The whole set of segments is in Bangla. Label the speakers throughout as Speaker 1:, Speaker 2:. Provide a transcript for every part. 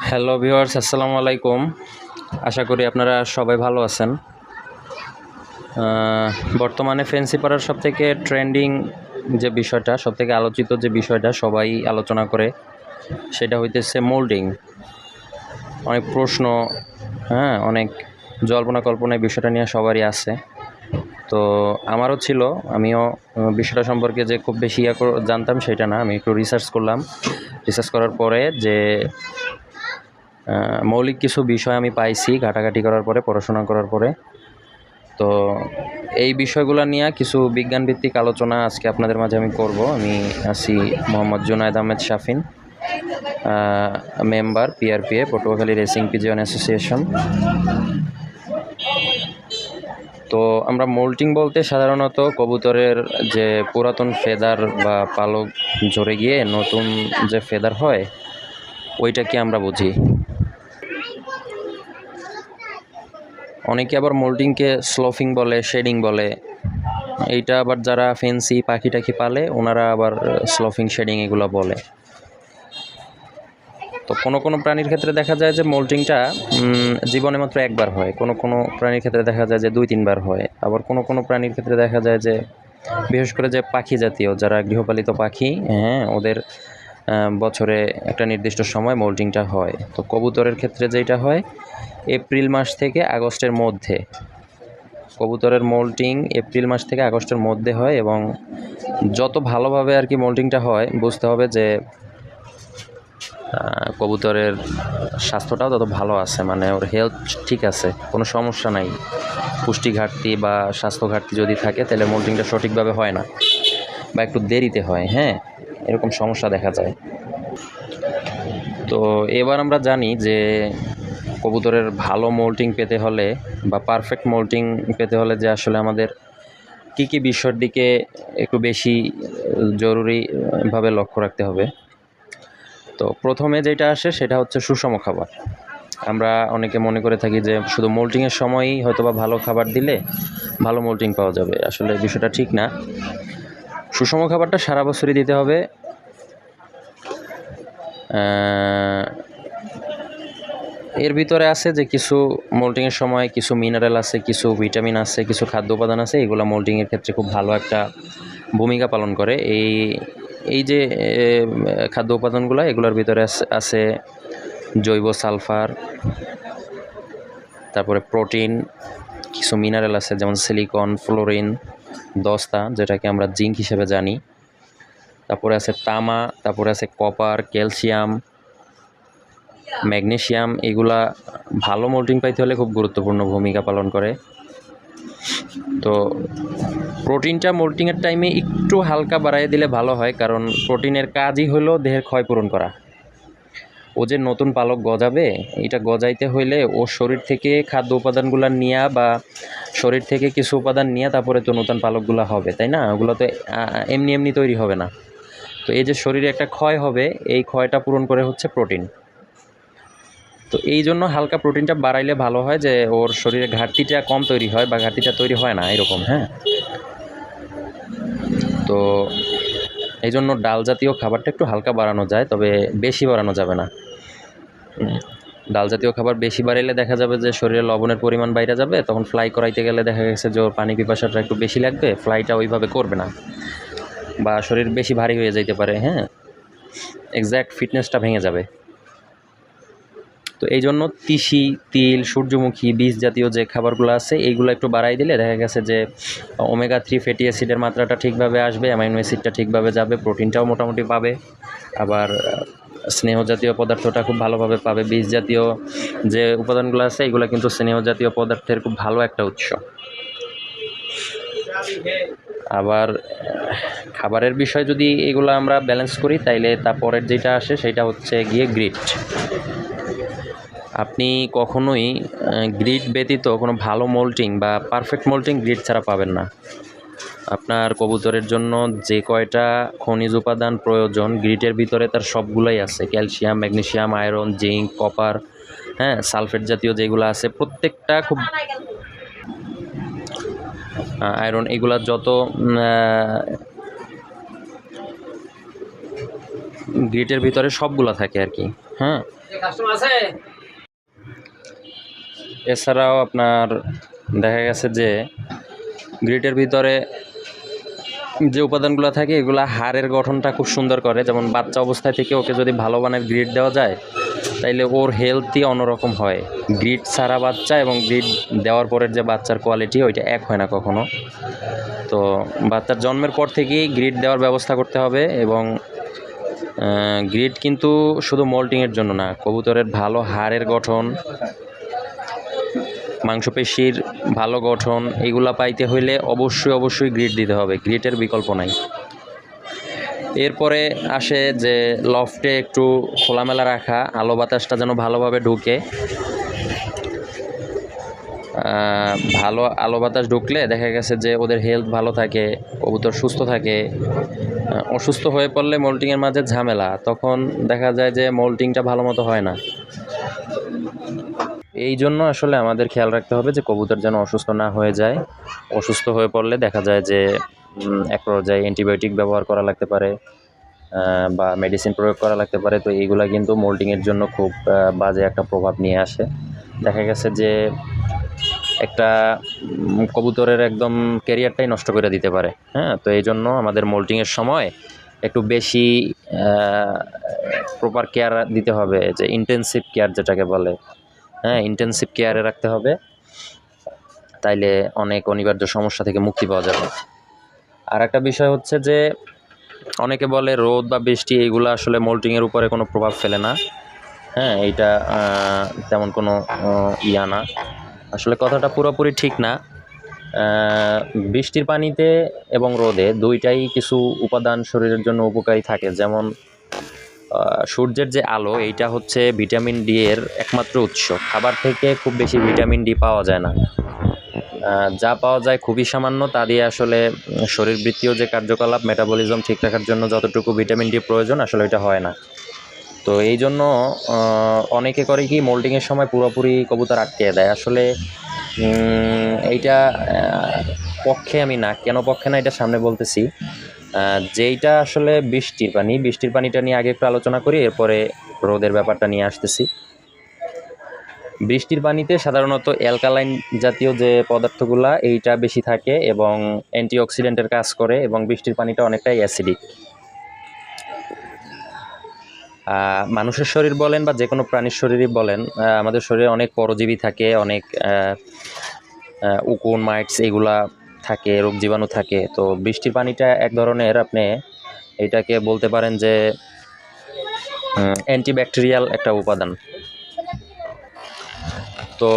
Speaker 1: হ্যালো ভিউয়ার্স, আসসালামু আলাইকুম। আশা করি আপনারা সবাই ভালো আছেন। বর্তমানে ফেন্সি পাড়ার সবথেকে ট্রেন্ডিং যে বিষয়টা, সবথেকে আলোচিত যে বিষয়টা সবাই আলোচনা করে, সেটা হইতেছে মোল্ডিং। অনেক প্রশ্ন, অনেক জল্পনা কল্পনায় বিষয়টা নিয়ে সবারই আছে। তো আমারও ছিল, আমিও বিষয়টা সম্পর্কে যে খুব বেশি জানতাম সেটা না। আমি একটু রিসার্চ করলাম। রিসার্চ করার পরে যে মৌলিক কিছু বিষয় আমি পাইছি ঘাটাঘাটি করার পরে, পড়াশোনা করার পরে। তো এই বিষয়গুলো নিয়ে কিছু বিজ্ঞানভিত্তিক আলোচনা আজকে আপনাদের মাঝে আমি করব। আমি আছি Mohammad Junaid Ahmed Shafin, member PRPA, Patuakhali racing pigeon association. তো আমরা মোল্টিং বলতে সাধারণত কবুতরের যে পুরাতন ফেদার বা পালক ঝরে গিয়ে নতুন যে ফেদার হয় ওইটাকে আমরা বুঝি। অনেকে আবার মোল্টিংকে স্লোফিং বলে, শেডিং বলে। এইটা আবার যারা ফেন্সি পাখি টাখি পালে ওনারা আবার স্লোফিং, শেডিং এগুলো বলে। তো কোনো প্রাণীর ক্ষেত্রে দেখা যায় যে মোল্টিংটা জীবনে মাত্র একবার হয়, কোনো প্রাণীর ক্ষেত্রে দেখা যায় যে 2-3 বার হয়। আবার কোনো প্রাণীর ক্ষেত্রে দেখা যায় যে, বিশেষ করে যে পাখি জাতীয় যারা গৃহপালিত পাখি, ওদের বছরে একটা নির্দিষ্ট সময় মোল্টিংটা হয়। তো কবুতরের ক্ষেত্রে যেটা হয় এপ্রিল মাস থেকে আগস্টের মধ্যে। কবুতরের মোল্টিং এপ্রিল মাস থেকে আগস্টের মধ্যে হয়, এবং যত ভালোভাবে আর কি মোল্টিংটা হয় বুঝতে হবে যে কবুতরের স্বাস্থ্যটাও তত ভালো আছে, মানে ওর হেলথ ঠিক আছে, কোনো সমস্যা নাই। পুষ্টি ঘাটতি বা স্বাস্থ্য ঘাটতি যদি থাকে তাহলে মোল্টিংটা সঠিকভাবে হয় না বা একটু দেরিতে হয়, এরকম সমস্যা দেখা যায়। তো এবার আমরা জানি যে কবুতরের ভালো মোল্টিং পেতে হলে বা পারফেক্ট মোল্টিং পেতে হলে যে আসলে আমাদের কী বিষয়ের দিকে একটু বেশি জরুরিভাবে লক্ষ্য রাখতে হবে। তো প্রথমে যেটা আসে সেটা হচ্ছে সুষম খাবার। আমরা অনেকে মনে করে থাকি যে শুধু মোল্টিংয়ের সময়ই হয়তো বা ভালো খাবার দিলে ভালো মোল্টিং পাওয়া যাবে। আসলে বিষয়টা ঠিক না। সুষম খাবারটা সারা বছরই দিতে হবে। এর ভিতরে আছে যে কিছু মোল্টিংয়ের সময় কিছু মিনারেল আছে, কিছু ভিটামিন আছে, কিছু খাদ্য উপাদান আছে, এগুলো মোল্টিংয়ের ক্ষেত্রে খুব ভালো একটা ভূমিকা পালন করে। এই যে খাদ্য উপাদানগুলো, এগুলোর ভিতরে আছে জৈব সালফার, তারপরে প্রোটিন, কিছু মিনারেল আছে যেমন সিলিকন, ফ্লোরিন, দস্তা যেটাকে আমরা জিঙ্ক হিসেবে জানি, তারপরে আছে তামা, তারপরে আছে কপার, ক্যালসিয়াম, ম্যাগনেসিয়াম। এগুলা ভালো মোল্টিং পাইতে হলে খুব গুরুত্বপূর্ণ ভূমিকা পালন করে। তো প্রোটিনটা মোল্টিংয়ের টাইমে একটু হালকা বাড়াই দিলে ভালো হয়, কারণ প্রোটিনের কাজই হলো দেহের ক্ষয়পূরণ করা। ও যে নতুন পালক গজাবে, এটা গজাইতে হইলে ও শরীর থেকে খাদ্য উপাদানগুলো নিয়ে বা শরীর থেকে কিছু উপাদান নিয়ে তারপরে তো নতুন পালকগুলো হবে, তাই না? ওগুলো তো এমনি তৈরি হবে না। তো এই যে শরীরে একটা ক্ষয় হবে, এই ক্ষয়টা পূরণ করে হচ্ছে প্রোটিন। তো এই জন্য হালকা প্রোটিনটা বাড়াইলে ভালো হয়, যে ওর শরীরে ঘাটতিটা কম তৈরি হয় বা ঘাটতিটা তৈরি হয় না এরকম। তো এই জন্য ডাল জাতীয় খাবারটা একটু হালকা বাড়ানো যায়, তবে বেশি বাড়ানো যাবে না। ডাল জাতীয় খাবার বেশি বাড়াইলে দেখা যাবে যে শরীরে লবণের পরিমাণ বাইরে যাবে, তখন ফ্লাই করাইতে গেলে দেখা গেছে যে ওর পানি পিপাসাটা একটু বেশি লাগবে, ফ্লাইটা ওইভাবে করবে না বা শরীর বেশি ভারী হয়ে যাইতে পারে, এক্স্যাক্ট ফিটনেসটা ভেঙে যাবে। তো এই জন্য তিসি, তিল, সূর্যমুখী বীজ জাতীয় যে খাবারগুলো আছে এইগুলো একটু বাড়াই দিলে দেখা গেছে যে ওমেগা 3 ফ্যাটি অ্যাসিডের মাত্রাটা ঠিকভাবে আসবে, অ্যামাইনো অ্যাসিডটা ঠিকভাবে যাবে, প্রোটিনটাও মোটামুটি পাবে, আবার স্নেহ জাতীয় পদার্থটা খুব ভালোভাবে পাবে। বীজ জাতীয় যে উপাদানগুলো আছে এগুলো কিন্তু স্নেহ জাতীয় পদার্থের খুব ভালো একটা উৎস। আবার খাবারের বিষয় যদি এগুলো আমরা ব্যালেন্স করি তাইলে তারপরের যেটা আসে সেটা হচ্ছে গিয়ে গ্রিট। আপনি কখনোই গ্রিট ব্যতীত কোনো ভালো মোল্টিং বা পারফেক্ট মোল্টিং গ্রিট ছাড়া পাবেন না। আপনার কবুতরের জন্য যে কয়টা খনিজ উপাদান প্রয়োজন গ্রিটের ভিতরে তার সবগুলোই আছে। Calcium, magnesium, iron, zinc, copper, sulphate জাতীয় যেগুলো আছে প্রত্যেকটা খুব, আয়রন, এগুলা যত গ্রিটের ভিতরে সবগুলো থাকে আর কি। হ্যাঁ, এছাড়াও আপনার দেখা গেছে যে গ্রিটের ভিতরে যে উপাদানগুলো থাকে এগুলো হাড়ের গঠনটা খুব সুন্দর করে। যেমন বাচ্চা অবস্থায় থেকে ওকে যদি ভালো মানের গ্রিট দেওয়া যায় তাইলে ওর হেলথই অন্যরকম হয়। গ্রিট ছাড়া বাচ্চা এবং গ্রিট দেওয়ার পরের যে বাচ্চার কোয়ালিটি ওইটা এক হয় না কখনো। তো বাচ্চার জন্মের পর থেকেই গ্রিট দেওয়ার ব্যবস্থা করতে হবে। এবং গ্রিট কিন্তু শুধু মোল্টিংয়ের জন্য না, কবুতরের ভালো হাড়ের গঠন, মাংসপেশির ভালো গঠন এগুলা পাইতে হইলে অবশ্যই গ্রিট দিতে হবে, গ্রিটের বিকল্প নাই। এরপরে আসে যে লফটে একটু খোলামেলা রাখা, আলো বাতাসটা যেন ভালোভাবে ঢুকে। ভালো আলো বাতাস ঢুকলে দেখা গেছে যে ওদের হেলথ ভালো থাকে, কবুতর সুস্থ থাকে। অসুস্থ হয়ে পড়লে মোল্টিংয়ের মাঝে ঝামেলা, তখন দেখা যায় যে মোল্টিংটা ভালো মতো হয় না। এই জন্য আসলে আমাদের খেয়াল রাখতে হবে যে কবুতর যেন অসুস্থ না হয়ে যায়। অসুস্থ হয়ে পড়লে দেখা যায় যে এক পর্যায়ে অ্যান্টিবায়োটিক ব্যবহার করা লাগতে পারে বা মেডিসিন প্রয়োগ করা লাগতে পারে। তো এইগুলা কিন্তু মোল্টিংয়ের জন্য খুব বাজে একটা প্রভাব নিয়ে আসে। দেখা গেছে যে একটা কবুতরের একদম ক্যারিয়ারটাই নষ্ট করে দিতে পারে। হ্যাঁ, তো এই জন্য আমাদের মোল্টিংয়ের সময় একটু বেশি প্রপার কেয়ার দিতে হবে, যে ইন্টেনসিভ কেয়ার যেটাকে বলে। হ্যাঁ, ইন্টেনসিভ কেয়ারে রাখতে হবে, তাইলে অনেক অনিবার্য সমস্যা থেকে মুক্তি পাওয়া যাবে। আর একটা বিষয় হচ্ছে যে অনেকে বলে রোদ বা বৃষ্টি এইগুলো আসলে মোল্টিংয়ের উপরে কোনো প্রভাব ফেলে না। হ্যাঁ, এইটা তেমন কোনো ইয়া না, আসলে কথাটা পুরোপুরি ঠিক না। বৃষ্টির পানিতে এবং রোদে দুইটাই কিছু উপাদান শরীরের জন্য উপকারী থাকে। যেমন সূর্যের যে আলো, এইটা হচ্ছে ভিটামিন ডি এর একমাত্র উৎস। খাবার থেকে খুব বেশি ভিটামিন ডি পাওয়া যায় না, যা পাওয়া যায় খুবই সামান্য। তা দিয়ে আসলে শরীরবৃত্তীয় যে কার্যকলাপ, মেটাবলিজম ঠিক রাখার জন্য যতটুকু ভিটামিন ডি প্রয়োজন আসলে এটা হয় না। তো এই জন্য অনেকে করে কি মোল্টিংয়ের সময় পুরোপুরি কবুতর আটকে দেয়। আসলে এইটা পক্ষে আমি না, কেন পক্ষে না এটা সামনে বলতেছি। যেইটা আসলে বৃষ্টির পানিটা নিয়ে আগে একটু আলোচনা করি, এরপরে রোদের ব্যাপারটা নিয়ে আসতেছি। বৃষ্টির পানিতে সাধারণত অ্যালকালাইন জাতীয় যে পদার্থগুলা এইটা বেশি থাকে এবং অ্যান্টিঅক্সিডেন্টের কাজ করে, এবং বৃষ্টির পানিটা অনেকটাই অ্যাসিডিক। মানুষের শরীর বলেন বা যে কোনো প্রাণীর শরীরই বলেন, আমাদের শরীরে অনেক পরজীবী থাকে, অনেক উকুন, মাইটস এগুলা থাকে, রোগ জীবাণু থাকে। তো বৃষ্টির পানিটা এক ধরনের, আপনি এটাকে বলতে পারেন যে অ্যান্টিব্যাকটেরিয়াল একটা উপাদান। তো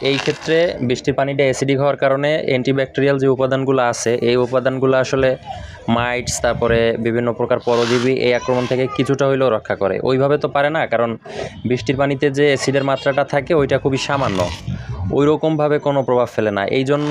Speaker 1: এই ক্ষেত্রে বৃষ্টির পানিটা অ্যাসিডিক হওয়ার কারণে অ্যান্টিব্যাকটেরিয়াল যে উপাদানগুলো আছে এই উপাদানগুলো আসলে মাইটস, তারপরে বিভিন্ন প্রকার পরজীবী এই আক্রমণ থেকে কিছুটা হইলেও রক্ষা করে। ওইভাবে তো পারে না, কারণ বৃষ্টির পানিতে যে অ্যাসিডের মাত্রাটা থাকে ওইটা খুবই সামান্য, ওই রকমভাবে কোনো প্রভাব ফেলে না। এই জন্য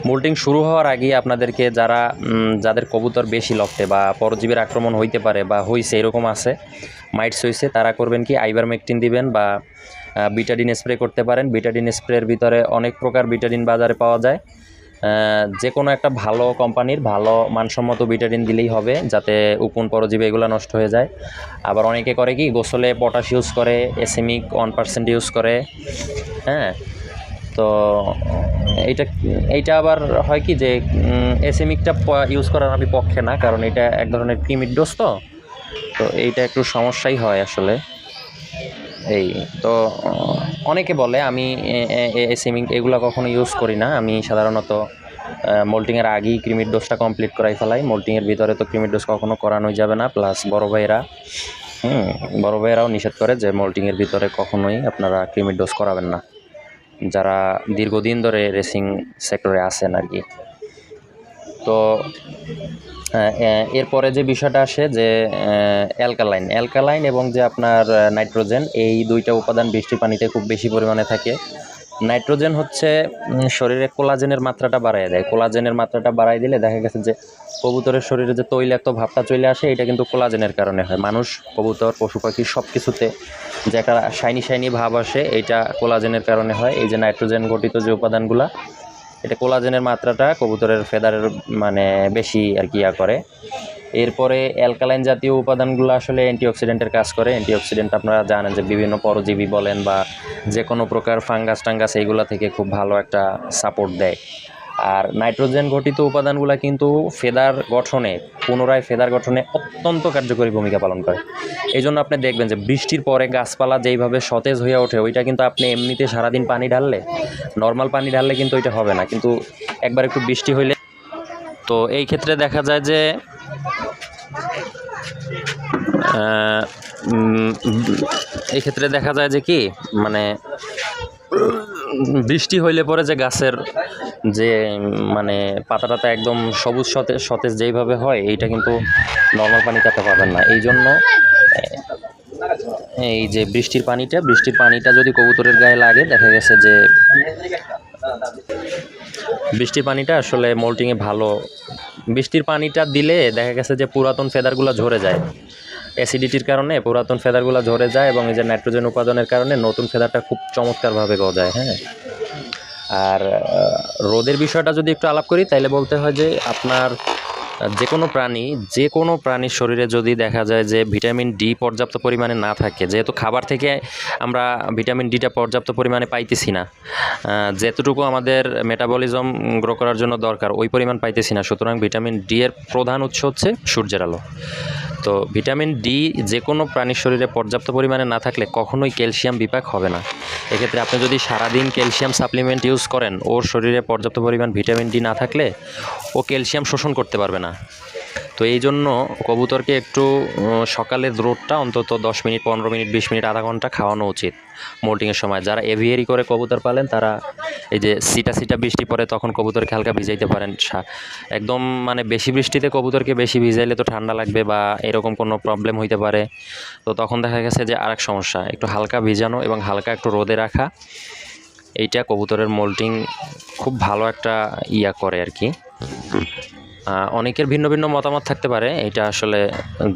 Speaker 1: মোল্টিং শুরু হওয়ার আগেই আপনাদেরকে যাদের কবুতর বেশি লফটে বা পরজীবীর আক্রমণ হইতে পারে বা হইছে এরকম আছে, মাইটস হইছে, তারা করবেন কি আইভারমেকটিন দিবেন বা বিটাডিন স্প্রে করতে পারেন। বিটাডিন স্প্রের ভিতরে অনেক প্রকার বিটাডিন বাজারে পাওয়া যায়, যে কোনো একটা ভালো কোম্পানির ভালো মানসম্মত বিটাডিন দিলেই হবে, যাতে উকুন পরজীবী এগুলো নষ্ট হয়ে যায়। আবার অনেকে করে কি গোসলে পটাশ ইউজ করে, এসেমিক 1% ইউজ করে। হ্যাঁ, তো এইটা আবার হয় কি যে এসেমিকটা ইউজ করার আমি পক্ষে না, কারণ এটা এক ধরনের ক্রিমির ডোজ। তো এইটা একটু সমস্যাই হয় আসলে। এই তো অনেকে বলে, আমি এসেমিক এগুলো কখনো ইউজ করি না। আমি সাধারণত মোল্টিংয়ের আগেই ক্রিমির ডোজটা কমপ্লিট করাই ফেলাই। মোল্টিংয়ের ভিতরে তো ক্রিমির ডোজ কখনো করানোই যাবে না। প্লাস বড় ভাইয়েরাও নিষেধ করে যে মোল্টিংয়ের ভিতরে কখনোই আপনারা ক্রিমির ডোজ করাবেন না, যারা দীর্ঘদিন ধরে রেসিং সেক্টরে আছেন আর কি। তো এরপরে যে বিষয়টা আসে যে অ্যালকালাইন এবং যে আপনার নাইট্রোজেন, এই দুইটা উপাদান বৃষ্টির পানিতে খুব বেশি পরিমাণে থাকে। নাইট্রোজেন হচ্ছে শরীরে কোলাজেনের মাত্রাটা বাড়ায় দেয়। কোলাজেনের মাত্রাটা বাড়াই দিলে দেখা গেছে যে কবুতরের শরীরে যে তৈলাক্ত ভাবটা চলে আসে, এটা কিন্তু কোলাজেনের কারণে হয়। মানুষ, কবুতর, পশু পাখি সব কিছুতে যে একটা শাইনি ভাব আসে, এইটা কোলাজেনের কারণে হয়। এই যে নাইট্রোজেন গঠিত যে উপাদানগুলা, এটা কোলাজেনের মাত্রাটা কবুতরের ফেদারের বেশি আর কি করে। এরপরে অ্যালকালাইন জাতীয় উপাদানগুলো আসলে অ্যান্টিঅক্সিডেন্টের কাজ করে। অ্যান্টিঅক্সিডেন্ট আপনারা জানেন যে বিভিন্ন পরজীবী বলেন বা যে কোনো প্রকার ফাঙ্গাস টাঙ্গাস এইগুলা থেকে খুব ভালো একটা সাপোর্ট দেয়। আর নাইট্রোজেন ঘটিত উপাদানগুলো কিন্তু ফেদার গঠনে, পুনরায় ফেদার গঠনে অত্যন্ত কার্যকরী ভূমিকা পালন করে। এই জন্য আপনি দেখবেন যে বৃষ্টির পরে গাছপালা যেইভাবে সতেজ হয়ে ওঠে, ওইটা কিন্তু আপনি এমনিতে সারাদিন পানি ঢাললে, নর্মাল পানি ঢাললে কিন্তু ওইটা হবে না, কিন্তু একবার একটু বৃষ্টি হইলে। তো এই ক্ষেত্রে দেখা যায় যে এই ক্ষেত্রে দেখা যায় যে কি মানে বৃষ্টি হইলে পরে যে গাছের যে মানে পাতা টাতা একদম সবুজ সতেজ যেইভাবে হয়, এইটা কিন্তু নর্মাল পানিতে পাবেন না। এই জন্য এই যে বৃষ্টির পানিটা যদি কবুতরের গায়ে লাগে, দেখা গেছে যে বৃষ্টির পানিটা আসলে মোল্টিংয়ে ভালো। বৃষ্টির পানিটা দিলে দেখা গেছে যে পুরাতন ফেদারগুলো ঝরে যায়, অ্যাসিডিটির কারণে পুরাতন ফেদারগুলো ঝরে যায়, এবং এই যে নাইট্রোজেন উপাদানের কারণে নতুন ফেদারটা খুব চমৎকারভাবে গজায়। হ্যাঁ, আর রোদের বিষয়টা যদি একটু আলাপ করি, তাইলে বলতে হয় যে আপনার যে কোনো প্রাণীর শরীরে যদি দেখা যায় যে ভিটামিন ডি পর্যাপ্ত পরিমাণে না থাকে, যেহেতু খাবার থেকে আমরা ভিটামিন ডিটা পর্যাপ্ত পরিমাণে পাইতেছি না, যেতটুকু আমাদের মেটাবলিজম গ্রো করার জন্য দরকার ওই পরিমাণ পাইতেছি না, সুতরাং ভিটামিন ডি এর প্রধান উৎস হচ্ছে সূর্যের আলো। তো ভিটামিন ডি যে কোনো প্রাণীর শরীরে পর্যাপ্ত পরিমাণে না থাকলে কখনোই ক্যালসিয়াম বিপাক হবে না। এক্ষেত্রে আপনি যদি সারাদিন ক্যালসিয়াম সাপ্লিমেন্ট ইউজ করেন, ওর শরীরে পর্যাপ্ত পরিমাণ ভিটামিন ডি না থাকলে ও ক্যালসিয়াম শোষণ করতে পারবে না। তো এই জন্য কবুতরকে একটু সকালের রোদটা অন্তত 10 মিনিট, 15 মিনিট, 20 মিনিট, আধা ঘন্টা খাওয়ানো উচিত মোল্টিংয়ের সময়। যারা এভিয়ারি করে কবুতর পালেন, তারা এই যে সিটা বৃষ্টি পড়ে তখন কবুতরকে হালকা ভিজাইতে পারেন। একদম মানে বেশি বৃষ্টিতে কবুতরকে বেশি ভিজাইলে তো ঠান্ডা লাগবে বা এরকম কোনো প্রবলেম হইতে পারে। তো তখন দেখা গেছে যে আরেক সমস্যা, একটু হালকা ভিজানো এবং হালকা একটু রোদে রাখা, এইটা কবুতরের মোল্টিং খুব ভালো একটা করে আর কি। অনেকের ভিন্ন ভিন্ন মতামত থাকতে পারে, এটা আসলে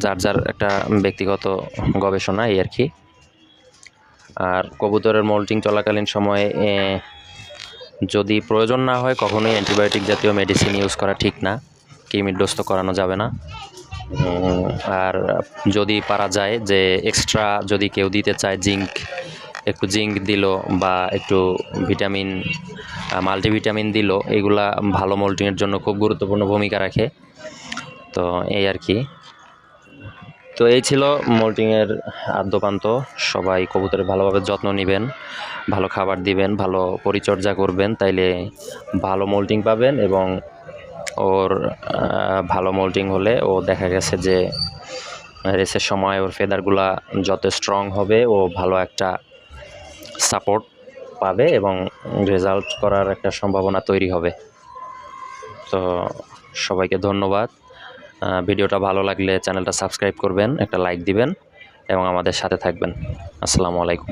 Speaker 1: যার যার একটা ব্যক্তিগত গবেষণা এই আর কি। আর কবুতরের মোল্টিং চলাকালীন সময়ে যদি প্রয়োজন না হয়, কখনোই অ্যান্টিবায়োটিক জাতীয় মেডিসিন ইউজ করা ঠিক না, কৃমির ডোজ তো করানো যাবে না। আর যদি পারা যায় যে এক্সট্রা যদি কেউ দিতে চায়, একটু জিঙ্ক দিল বা একটু ভিটামিন মাল্টিভিটামিন দিল, এগুলা ভালো মোল্টিংয়ের জন্য খুব গুরুত্বপূর্ণ ভূমিকা রাখে। তো এই আর কি। তো এই ছিল মোল্টিংয়ের আদ্যপান্ত। সবাই কবুতরের ভালোভাবে যত্ন নেবেন, ভালো খাবার দিবেন, ভালো পরিচর্যা করবেন, তাইলে ভালো মোল্টিং পাবেন। এবং ওর ভালো মোল্টিং হলে ও দেখা গেছে যে রেসের সময় ওর ফেদারগুলা যত স্ট্রং হবে, ও ভালো একটা সাপোর্ট পাবে এবং রেজাল্ট করার একটা সম্ভাবনা তৈরি হবে। তো সবাইকে ধন্যবাদ। ভিডিওটা ভালো লাগলে চ্যানেলটা সাবস্ক্রাইব করবেন, একটা লাইক দিবেন এবং আমাদের সাথে থাকবেন। আসসালামু আলাইকুম।